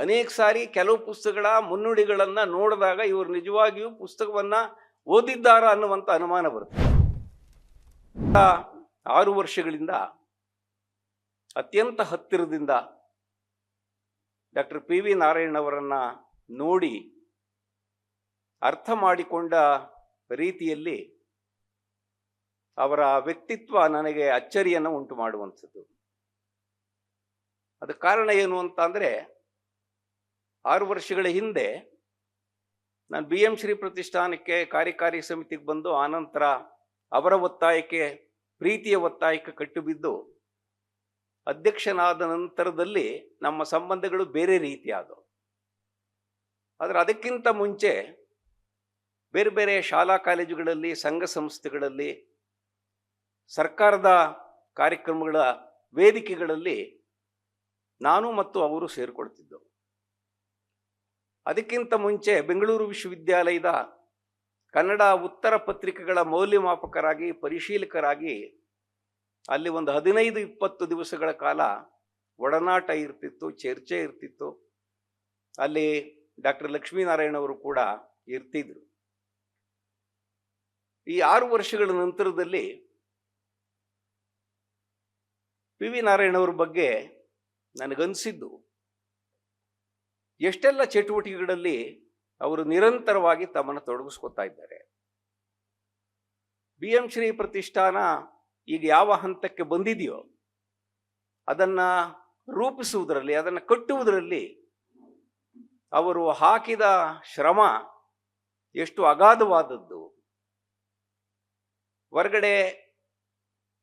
ಅನೇಕ ಸಾರಿ ಕೆಲವು ಪುಸ್ತಕಗಳ ಮುನ್ನುಡಿಗಳನ್ನು ನೋಡಿದಾಗ ಇವರು ನಿಜವಾಗಿಯೂ ಪುಸ್ತಕವನ್ನ ಓದಿದ್ದಾರಾ ಅನ್ನುವಂಥ ಅನುಮಾನ ಬರುತ್ತೆ. 6 ವರ್ಷಗಳಿಂದ ಅತ್ಯಂತ ಹತ್ತಿರದಿಂದ ಡಾಕ್ಟರ್ ಪಿ ವಿ ನಾರಾಯಣ್ ಅವರನ್ನ ನೋಡಿ ಅರ್ಥ ಮಾಡಿಕೊಂಡ ರೀತಿಯಲ್ಲಿ ಅವರ ವ್ಯಕ್ತಿತ್ವ ನನಗೆ ಅಚ್ಚರಿಯನ್ನು ಉಂಟು ಮಾಡುವಂಥದ್ದು. ಅದಕ್ಕೆ ಕಾರಣ ಏನು ಅಂತ ಅಂದರೆ, 6 ವರ್ಷಗಳ ಹಿಂದೆ ನಾನು ಬಿ ಎಂ ಶ್ರೀ ಪ್ರತಿಷ್ಠಾನಕ್ಕೆ ಕಾರ್ಯಕಾರಿ ಸಮಿತಿಗೆ ಬಂದು ಆನಂತರ ಅವರ ಒತ್ತಾಯಕ್ಕೆ, ಪ್ರೀತಿಯ ಒತ್ತಾಯಕ್ಕೆ ಕಟ್ಟುಬಿದ್ದು ಅಧ್ಯಕ್ಷನಾದ ನಂತರದಲ್ಲಿ ನಮ್ಮ ಸಂಬಂಧಗಳು ಬೇರೆ ರೀತಿಯಾದವು. ಆದರೆ ಅದಕ್ಕಿಂತ ಮುಂಚೆ ಬೇರೆ ಬೇರೆ ಶಾಲಾ ಕಾಲೇಜುಗಳಲ್ಲಿ, ಸಂಘ ಸಂಸ್ಥೆಗಳಲ್ಲಿ, ಸರ್ಕಾರದ ಕಾರ್ಯಕ್ರಮಗಳ ವೇದಿಕೆಗಳಲ್ಲಿ ನಾನು ಮತ್ತು ಅವರು ಸೇರಿಕೊಳ್ತಿದ್ದೆವು. ಅದಕ್ಕಿಂತ ಮುಂಚೆ ಬೆಂಗಳೂರು ವಿಶ್ವವಿದ್ಯಾಲಯದ ಕನ್ನಡ ಉತ್ತರ ಪತ್ರಿಕೆಗಳ ಮೌಲ್ಯಮಾಪಕರಾಗಿ, ಪರಿಶೀಲಕರಾಗಿ ಅಲ್ಲಿ ಒಂದು 15-20 ದಿವಸಗಳ ಕಾಲ ಒಡನಾಟ ಇರ್ತಿತ್ತು, ಚರ್ಚೆ ಇರ್ತಿತ್ತು. ಅಲ್ಲಿ ಡಾಕ್ಟರ್ ಲಕ್ಷ್ಮೀನಾರಾಯಣ ಅವರು ಕೂಡ ಇರ್ತಿದ್ರು. ಈ 6 ವರ್ಷಗಳ ನಂತರದಲ್ಲಿ ಪಿ ವಿ ನಾರಾಯಣವ್ರ ಬಗ್ಗೆ ನನಗನ್ಸಿದ್ದು, ಎಷ್ಟೆಲ್ಲ ಚಟುವಟಿಕೆಗಳಲ್ಲಿ ಅವರು ನಿರಂತರವಾಗಿ ತಮ್ಮನ್ನು ತೊಡಗಿಸ್ಕೊತಾ ಇದ್ದಾರೆ. ಬಿ ಎಂ ಶ್ರೀ ಪ್ರತಿಷ್ಠಾನ ಈಗ ಯಾವ ಹಂತಕ್ಕೆ ಬಂದಿದೆಯೋ ಅದನ್ನು ರೂಪಿಸುವುದರಲ್ಲಿ, ಅದನ್ನು ಕಟ್ಟುವುದರಲ್ಲಿ ಅವರು ಹಾಕಿದ ಶ್ರಮ ಎಷ್ಟು ಅಗಾಧವಾದದ್ದು. ಹೊರಗಡೆ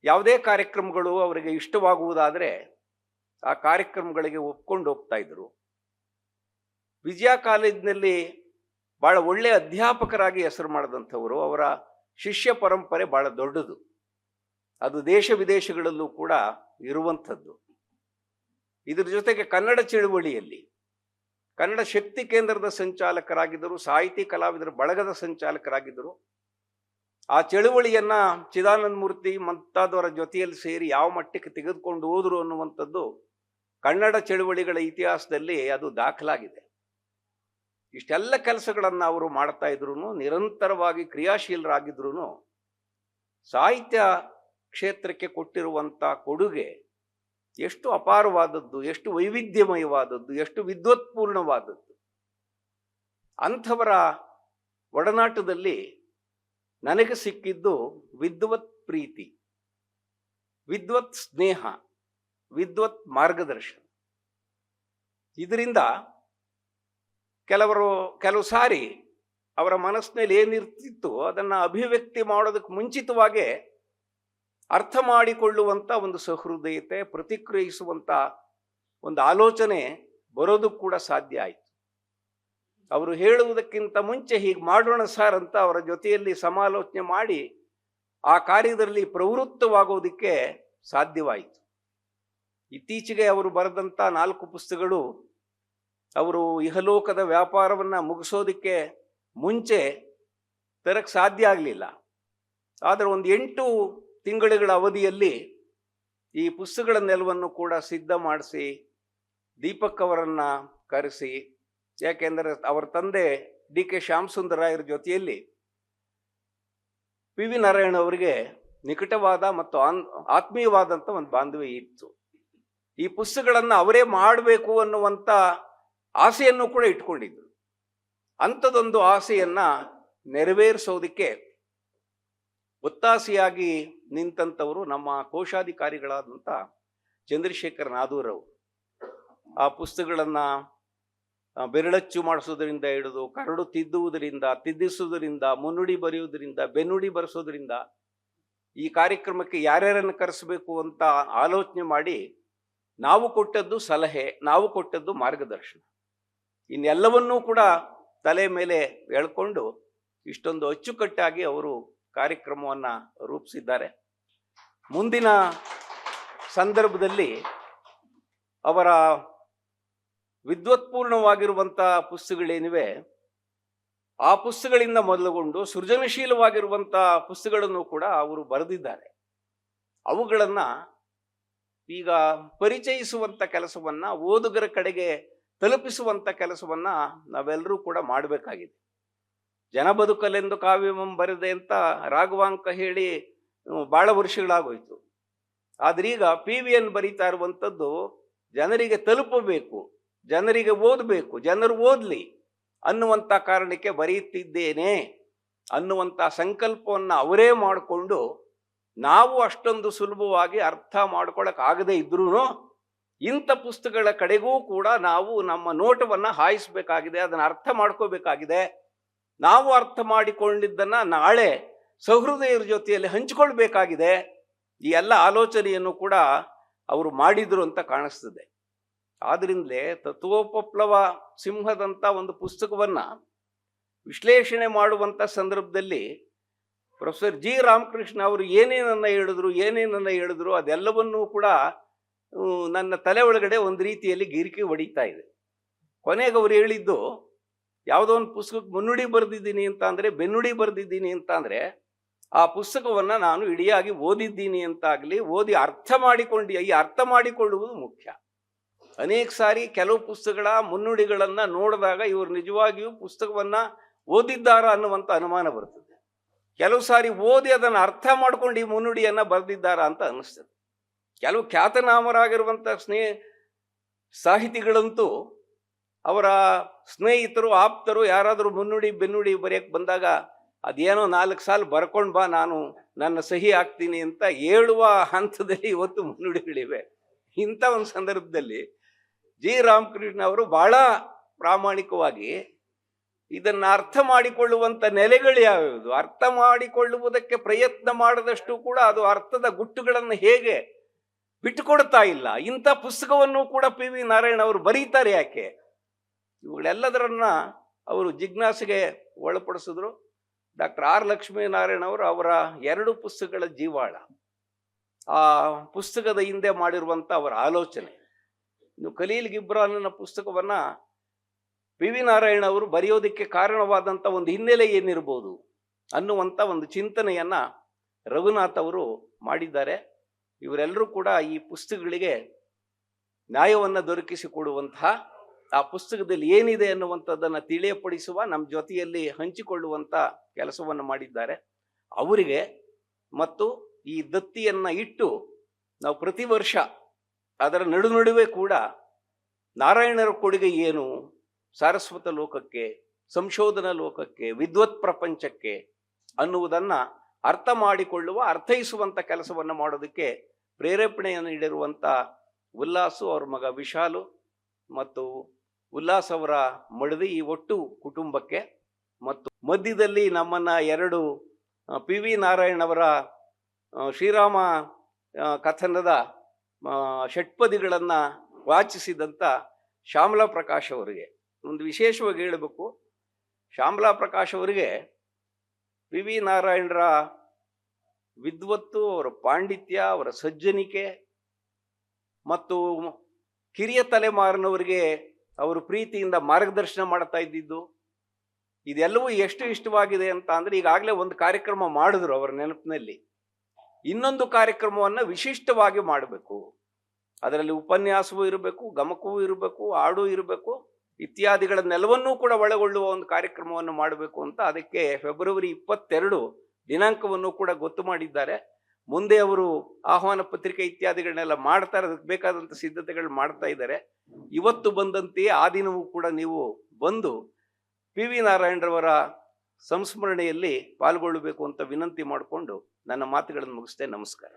ಯಾವುದೇ ಕಾರ್ಯಕ್ರಮಗಳು ಅವರಿಗೆ ಇಷ್ಟವಾಗುವುದಾದರೆ ಆ ಕಾರ್ಯಕ್ರಮಗಳಿಗೆ ಒಪ್ಕೊಂಡು ಹೋಗ್ತಾ ಇದ್ರು. ವಿಜಯ ಕಾಲೇಜಿನಲ್ಲಿ ಭಾಳ ಒಳ್ಳೆಯ ಅಧ್ಯಾಪಕರಾಗಿ ಹೆಸರು ಮಾಡಿದಂಥವರು. ಅವರ ಶಿಷ್ಯ ಪರಂಪರೆ ಭಾಳ ದೊಡ್ಡದು, ಅದು ದೇಶ ವಿದೇಶಗಳಲ್ಲೂ ಕೂಡ ಇರುವಂಥದ್ದು. ಇದರ ಜೊತೆಗೆ ಕನ್ನಡ ಚಳುವಳಿಯಲ್ಲಿ ಕನ್ನಡ ಶಕ್ತಿ ಕೇಂದ್ರದ ಸಂಚಾಲಕರಾಗಿದ್ದರು, ಸಾಹಿತಿ ಕಲಾವಿದರ ಬಳಗದ ಸಂಚಾಲಕರಾಗಿದ್ದರು. ಆ ಚಳುವಳಿಯನ್ನ ಚಿದಾನಂದ ಮೂರ್ತಿ ಮುಂತಾದವರ ಜೊತೆಯಲ್ಲಿ ಸೇರಿ ಯಾವ ಮಟ್ಟಕ್ಕೆ ತೆಗೆದುಕೊಂಡು ಹೋದರು ಅನ್ನುವಂಥದ್ದು ಕನ್ನಡ ಚಳುವಳಿಗಳ ಇತಿಹಾಸದಲ್ಲಿ ಅದು ದಾಖಲಾಗಿದೆ. ಇಷ್ಟೆಲ್ಲ ಕೆಲಸಗಳನ್ನು ಅವರು ಮಾಡ್ತಾ ಇದ್ರು, ನಿರಂತರವಾಗಿ ಕ್ರಿಯಾಶೀಲರಾಗಿದ್ರು. ಸಾಹಿತ್ಯ ಕ್ಷೇತ್ರಕ್ಕೆ ಕೊಟ್ಟಿರುವಂಥ ಕೊಡುಗೆ ಎಷ್ಟು ಅಪಾರವಾದದ್ದು, ಎಷ್ಟು ವೈವಿಧ್ಯಮಯವಾದದ್ದು, ಎಷ್ಟು ವಿದ್ವತ್ಪೂರ್ಣವಾದದ್ದು. ಅಂಥವರ ಒಡನಾಟದಲ್ಲಿ ನನಗೆ ಸಿಕ್ಕಿದ್ದು ವಿದ್ವತ್ ಪ್ರೀತಿ, ವಿದ್ವತ್ ಸ್ನೇಹ, ವಿದ್ವತ್ ಮಾರ್ಗದರ್ಶನ. ಇದರಿಂದ ಕೆಲವು ಸಾರಿ ಅವರ ಮನಸ್ಸಿನಲ್ಲಿ ಏನಿರ್ತಿತ್ತು ಅದನ್ನು ಅಭಿವ್ಯಕ್ತಿ ಮಾಡೋದಕ್ಕೆ ಮುಂಚಿತವಾಗೇ ಅರ್ಥ ಮಾಡಿಕೊಳ್ಳುವಂಥ ಒಂದು ಸಹೃದಯತೆ, ಪ್ರತಿಕ್ರಿಯಿಸುವಂಥ ಒಂದು ಆಲೋಚನೆ ಬರೋದು ಕೂಡ ಸಾಧ್ಯ ಆಯಿತು. ಅವರು ಹೇಳುವುದಕ್ಕಿಂತ ಮುಂಚೆ ಹೀಗೆ ಮಾಡೋಣ ಸರ್ ಅಂತ ಅವರ ಜೊತೆಯಲ್ಲಿ ಸಮಾಲೋಚನೆ ಮಾಡಿ ಆ ಕಾರ್ಯದಲ್ಲಿ ಪ್ರವೃತ್ತವಾಗೋದಕ್ಕೆ ಸಾಧ್ಯವಾಯಿತು. ಇತ್ತೀಚೆಗೆ ಅವರು ಬರೆದಂಥ 4 ಪುಸ್ತಕಗಳು ಅವರು ಇಹಲೋಕದ ವ್ಯಾಪಾರವನ್ನು ಮುಗಿಸೋದಕ್ಕೆ ಮುಂಚೆ ತರಕ್ಕೆ ಸಾಧ್ಯ ಆಗಲಿಲ್ಲ. ಆದರೆ ಒಂದು 8 ತಿಂಗಳುಗಳ ಅವಧಿಯಲ್ಲಿ ಈ ಪುಸ್ತಕಗಳನ್ನೆಲ್ಲವನ್ನು ಕೂಡ ಸಿದ್ಧ ಮಾಡಿಸಿ ದೀಪಕ್ ಅವರನ್ನು ಕರೆಸಿ, ಯಾಕೆಂದರೆ ಅವರ ತಂದೆ ಡಿ ಕೆ ಶ್ಯಾಮಸುಂದರಾಯರ ಜೊತೆಯಲ್ಲಿ ಪಿ ವಿ ನಾರಾಯಣ ಅವರಿಗೆ ನಿಕಟವಾದ ಮತ್ತು ಆತ್ಮೀಯವಾದಂಥ ಒಂದು ಬಾಂಧವ್ಯ ಇತ್ತು. ಈ ಪುಸ್ತಕಗಳನ್ನು ಅವರೇ ಮಾಡಬೇಕು ಅನ್ನುವಂಥ ಆಸೆಯನ್ನು ಕೂಡ ಇಟ್ಕೊಂಡಿದ್ರು. ಅಂಥದ್ದೊಂದು ಆಸೆಯನ್ನು ನೆರವೇರಿಸೋದಕ್ಕೆ ಒತ್ತಾಸೆಯಾಗಿ ನಿಂತಂಥವರು ನಮ್ಮ ಕೋಶಾಧಿಕಾರಿಗಳಾದಂಥ ಚಂದ್ರಶೇಖರ್ ನಾದೂರ್ ಅವರು. ಆ ಪುಸ್ತಕಗಳನ್ನು ಬೆರಳಚ್ಚು ಮಾಡಿಸೋದ್ರಿಂದ ಹಿಡಿದು ಕರಡು ತಿದ್ದಿಸುವುದರಿಂದ, ಮುನ್ನುಡಿ ಬರೆಯುವುದರಿಂದ, ಬೆನ್ನುಡಿ ಬರೆಸೋದ್ರಿಂದ, ಈ ಕಾರ್ಯಕ್ರಮಕ್ಕೆ ಯಾರ್ಯಾರನ್ನು ಕರೆಸಬೇಕು ಅಂತ ಆಲೋಚನೆ ಮಾಡಿ ನಾವು ಕೊಟ್ಟದ್ದು ಸಲಹೆ, ನಾವು ಕೊಟ್ಟದ್ದು ಮಾರ್ಗದರ್ಶನ, ಇನ್ನೆಲ್ಲವನ್ನೂ ಕೂಡ ತಲೆ ಮೇಲೆ ಎಳ್ಕೊಂಡು ಇಷ್ಟೊಂದು ಅಚ್ಚುಕಟ್ಟಾಗಿ ಅವರು ಕಾರ್ಯಕ್ರಮವನ್ನು ರೂಪಿಸಿದ್ದಾರೆ. ಮುಂದಿನ ಸಂದರ್ಭದಲ್ಲಿ ಅವರ ವಿದ್ವತ್ಪೂರ್ಣವಾಗಿರುವಂಥ ಪುಸ್ತಕಗಳೇನಿವೆ ಆ ಪುಸ್ತಕಗಳಿಂದ ಮೊದಲುಗೊಂಡು ಸೃಜನಶೀಲವಾಗಿರುವಂಥ ಪುಸ್ತಕಗಳನ್ನು ಕೂಡ ಅವರು ಬರೆದಿದ್ದಾರೆ. ಅವುಗಳನ್ನು ಈಗ ಪರಿಚಯಿಸುವಂಥ ಕೆಲಸವನ್ನು, ಓದುಗರ ಕಡೆಗೆ ತಲುಪಿಸುವಂಥ ಕೆಲಸವನ್ನು ನಾವೆಲ್ಲರೂ ಕೂಡ ಮಾಡಬೇಕಾಗಿದೆ. ಜನ ಬದುಕಲೆಂದು ಕಾವ್ಯಮಂ ಬರೆದೆ ಅಂತ ರಾಘವಾಂಕ ಹೇಳಿ ಭಾಳ ವರ್ಷಗಳಾಗೋಯ್ತು. ಆದ್ರೀಗ PVN ಬರೀತಾ ಇರುವಂಥದ್ದು ಜನರಿಗೆ ತಲುಪಬೇಕು, ಜನರಿಗೆ ಓದಬೇಕು, ಜನರು ಓದಲಿ ಅನ್ನುವಂಥ ಕಾರಣಕ್ಕೆ ಬರೆಯುತ್ತಿದ್ದೇನೆ ಅನ್ನುವಂಥ ಸಂಕಲ್ಪವನ್ನು ಅವರೇ ಮಾಡಿಕೊಂಡು, ನಾವು ಅಷ್ಟೊಂದು ಸುಲಭವಾಗಿ ಅರ್ಥ ಮಾಡ್ಕೊಳಕ್ಕಾಗದೇ ಇದ್ರೂ ಇಂಥ ಪುಸ್ತಕಗಳ ಕಡೆಗೂ ಕೂಡ ನಾವು ನಮ್ಮ ನೋಟವನ್ನು ಹಾಯಿಸಬೇಕಾಗಿದೆ, ಅದನ್ನು ಅರ್ಥ ಮಾಡ್ಕೋಬೇಕಾಗಿದೆ. ನಾವು ಅರ್ಥ ಮಾಡಿಕೊಂಡಿದ್ದನ್ನು ನಾಳೆ ಸಹೃದಯರ ಜೊತೆಯಲ್ಲಿ ಹಂಚಿಕೊಳ್ಬೇಕಾಗಿದೆ. ಈ ಎಲ್ಲ ಆಲೋಚನೆಯನ್ನು ಕೂಡ ಅವರು ಮಾಡಿದರು ಅಂತ ಕಾಣಿಸ್ತದೆ. ಆದ್ರಿಂದಲೇ ತತ್ವೋಪಪ್ಲವ ಸಿಂಹದಂಥ ಒಂದು ಪುಸ್ತಕವನ್ನು ವಿಶ್ಲೇಷಣೆ ಮಾಡುವಂಥ ಸಂದರ್ಭದಲ್ಲಿ ಪ್ರೊಫೆಸರ್ G. ರಾಮಕೃಷ್ಣ ಅವರು ಏನೇನನ್ನ ಹೇಳಿದ್ರು ಅದೆಲ್ಲವನ್ನೂ ಕೂಡ ನನ್ನ ತಲೆ ಒಳಗಡೆ ಒಂದು ರೀತಿಯಲ್ಲಿ ಗಿರಿಕಿ ಹೊಡಿತಾ ಇದೆ. ಕೊನೆಗೆ ಅವರು ಹೇಳಿದ್ದು, ಯಾವುದೋ ಒಂದು ಪುಸ್ತಕಕ್ಕೆ ಮುನ್ನುಡಿ ಬರೆದಿದ್ದೀನಿ ಅಂತ ಅಂದರೆ, ಬೆನ್ನುಡಿ ಬರೆದಿದ್ದೀನಿ ಅಂತ ಅಂದರೆ, ಆ ಪುಸ್ತಕವನ್ನು ನಾನು ಇಡಿಯಾಗಿ ಓದಿದ್ದೀನಿ ಅಂತಾಗಲಿ, ಓದಿ ಅರ್ಥ ಮಾಡಿಕೊಳ್ಳುವುದು ಮುಖ್ಯ. ಅನೇಕ ಸಾರಿ ಕೆಲವು ಪುಸ್ತಕಗಳ ಮುನ್ನುಡಿಗಳನ್ನು ನೋಡಿದಾಗ ಇವರು ನಿಜವಾಗಿಯೂ ಪುಸ್ತಕವನ್ನು ಓದಿದ್ದಾರಾ ಅನ್ನುವಂಥ ಅನುಮಾನ ಬರ್ತದೆ. ಕೆಲವು ಸಾರಿ ಓದಿ ಅದನ್ನು ಅರ್ಥ ಮಾಡ್ಕೊಂಡು ಈ ಮುನ್ನುಡಿಯನ್ನು ಬರೆದಿದ್ದಾರಾ ಅಂತ ಅನ್ನಿಸ್ತದೆ. ಕೆಲವು ಖ್ಯಾತನಾಮರಾಗಿರುವಂಥ ಸಾಹಿತಿಗಳಂತೂ ಅವರ ಸ್ನೇಹಿತರು, ಆಪ್ತರು ಯಾರಾದರೂ ಮುನ್ನುಡಿ ಬೆನ್ನುಡಿ ಬರೆಯಕ್ಕೆ ಬಂದಾಗ ಅದೇನೋ 4 ಸಾಲು ಬರ್ಕೊಂಡು ಬಾ, ನಾನು ನನ್ನ ಸಹಿ ಹಾಕ್ತೀನಿ ಅಂತ ಹೇಳುವ ಹಂತದಲ್ಲಿ ಇವತ್ತು ಮುನ್ನುಡಿಗಳಿವೆ. ಇಂಥ ಒಂದು ಸಂದರ್ಭದಲ್ಲಿ G. ರಾಮಕೃಷ್ಣ ಅವರು ಬಹಳ ಪ್ರಾಮಾಣಿಕವಾಗಿ ಇದನ್ನು ಅರ್ಥ ಮಾಡಿಕೊಳ್ಳುವಂಥ ನೆಲೆಗಳು ಯಾವ್ಯಾವುದು, ಅರ್ಥ ಮಾಡಿಕೊಳ್ಳುವುದಕ್ಕೆ ಪ್ರಯತ್ನ ಮಾಡಿದಷ್ಟು ಕೂಡ ಅದು ಅರ್ಥದ ಗುಟ್ಟುಗಳನ್ನು ಹೇಗೆ ಬಿಟ್ಟುಕೊಡ್ತಾ ಇಲ್ಲ. ಇಂಥ ಪುಸ್ತಕವನ್ನು ಕೂಡ PV ನಾರಾಯಣ ಅವರು ಬರೀತಾರೆ ಯಾಕೆ? ಇವುಗಳೆಲ್ಲದರನ್ನ ಅವರು ಜಿಜ್ಞಾಸೆಗೆ ಒಳಪಡಿಸಿದ್ರು. Doctor R. ಲಕ್ಷ್ಮೀನಾರಾಯಣ ಅವರು ಅವರ 2 ಪುಸ್ತಕಗಳ ಜೀವಾಳ, ಆ ಪುಸ್ತಕದ ಹಿಂದೆ ಮಾಡಿರುವಂಥ ಅವರ ಆಲೋಚನೆ. ಇನ್ನು ಖಲೀಲ್ ಗಿಬ್ರಾನ್ನ ಪುಸ್ತಕವನ್ನು PV ನಾರಾಯಣ ಅವರು ಬರೆಯೋದಕ್ಕೆ ಕಾರಣವಾದಂಥ ಒಂದು ಹಿನ್ನೆಲೆ ಏನಿರ್ಬೋದು ಅನ್ನುವಂಥ ಒಂದು ಚಿಂತನೆಯನ್ನು ರಘುನಾಥ್ ಅವರು ಮಾಡಿದ್ದಾರೆ. ಇವರೆಲ್ಲರೂ ಕೂಡ ಈ ಪುಸ್ತಕಗಳಿಗೆ ನ್ಯಾಯವನ್ನು ದೊರಕಿಸಿಕೊಡುವಂತಹ, ಆ ಪುಸ್ತಕದಲ್ಲಿ ಏನಿದೆ ಅನ್ನುವಂಥದ್ದನ್ನು ತಿಳಿಯಪಡಿಸುವ, ನಮ್ಮ ಜೊತೆಯಲ್ಲಿ ಹಂಚಿಕೊಳ್ಳುವಂಥ ಕೆಲಸವನ್ನು ಮಾಡಿದ್ದಾರೆ. ಅವರಿಗೆ ಮತ್ತು ಈ ದತ್ತಿಯನ್ನು ಇಟ್ಟು ನಾವು ಪ್ರತಿ ವರ್ಷ ಅದರ ನಡುವೆ ಕೂಡ ನಾರಾಯಣರ ಕೊಡುಗೆ ಏನು ಸಾರಸ್ವತ ಲೋಕಕ್ಕೆ, ಸಂಶೋಧನಾ ಲೋಕಕ್ಕೆ, ವಿದ್ವತ್ ಪ್ರಪಂಚಕ್ಕೆ ಅನ್ನುವುದನ್ನು ಅರ್ಥ ಮಾಡಿಕೊಳ್ಳುವ, ಅರ್ಥೈಸುವಂಥ ಕೆಲಸವನ್ನು ಮಾಡೋದಕ್ಕೆ ಪ್ರೇರೇಪಣೆಯನ್ನು ನೀಡಿರುವಂಥ ಉಲ್ಲಾಸು, ಅವ್ರ ಮಗ ವಿಶಾಲು ಮತ್ತು ಉಲ್ಲಾಸ್ ಅವರ ಮಡದಿ, ಈ ಒಟ್ಟು ಕುಟುಂಬಕ್ಕೆ, ಮತ್ತು ಮಧ್ಯದಲ್ಲಿ ನಮ್ಮನ್ನು 2 PV ನಾರಾಯಣ್ ಅವರ ಶ್ರೀರಾಮ ಕಥನದ ಷಟ್ಪದಿಗಳನ್ನು ವಾಚಿಸಿದಂಥ ಶ್ಯಾಮಲಾ ಪ್ರಕಾಶ್ ಅವರಿಗೆ ಒಂದು ವಿಶೇಷವಾಗಿ ಹೇಳಬೇಕು. ಶ್ಯಾಮಲಾ ಪ್ರಕಾಶ್ ಅವರಿಗೆ PV ನಾರಾಯಣರ ವಿದ್ವತ್ತು, ಅವರ ಪಾಂಡಿತ್ಯ, ಅವರ ಸಜ್ಜನಿಕೆ ಮತ್ತು ಕಿರಿಯ ತಲೆಮಾರಿನವರಿಗೆ ಅವರು ಪ್ರೀತಿಯಿಂದ ಮಾರ್ಗದರ್ಶನ ಮಾಡ್ತಾ ಇದ್ದಿದ್ದು, ಇದೆಲ್ಲವೂ ಎಷ್ಟು ಇಷ್ಟವಾಗಿದೆ ಅಂತ ಅಂದರೆ, ಈಗಾಗಲೇ ಒಂದು ಕಾರ್ಯಕ್ರಮ ಮಾಡಿದ್ರು ಅವರ ನೆನಪಿನಲ್ಲಿ. ಇನ್ನೊಂದು ಕಾರ್ಯಕ್ರಮವನ್ನು ವಿಶಿಷ್ಟವಾಗಿ ಮಾಡಬೇಕು, ಅದರಲ್ಲಿ ಉಪನ್ಯಾಸವೂ ಇರಬೇಕು, ಗಮಕವೂ ಇರಬೇಕು, ಹಾಡು ಇರಬೇಕು, ಇತ್ಯಾದಿಗಳನ್ನೆಲ್ಲವನ್ನೂ ಕೂಡ ಒಳಗೊಳ್ಳುವ ಒಂದು ಕಾರ್ಯಕ್ರಮವನ್ನು ಮಾಡಬೇಕು ಅಂತ ಅದಕ್ಕೆ ಫೆಬ್ರವರಿ 22 ದಿನಾಂಕವನ್ನು ಕೂಡ ಗೊತ್ತು ಮಾಡಿದ್ದಾರೆ. ಮುಂದೆ ಅವರು ಆಹ್ವಾನ ಪತ್ರಿಕೆ ಇತ್ಯಾದಿಗಳನ್ನೆಲ್ಲ ಮಾಡ್ತಾರೆ, ಅದಕ್ಕೆ ಬೇಕಾದಂಥ ಸಿದ್ಧತೆಗಳು ಮಾಡ್ತಾ ಇದ್ದಾರೆ. ಇವತ್ತು ಬಂದಂತೆಯೇ ಆ ದಿನವೂ ಕೂಡ ನೀವು ಬಂದು PV ನಾರಾಯಣರವರ ಸಂಸ್ಮರಣೆಯಲ್ಲಿ ಪಾಲ್ಗೊಳ್ಳಬೇಕು ಅಂತ ವಿನಂತಿ ಮಾಡಿಕೊಂಡು ನನ್ನ ಮಾತುಗಳನ್ನು ಮುಗಿಸ್ತೇನೆ. ನಮಸ್ಕಾರ.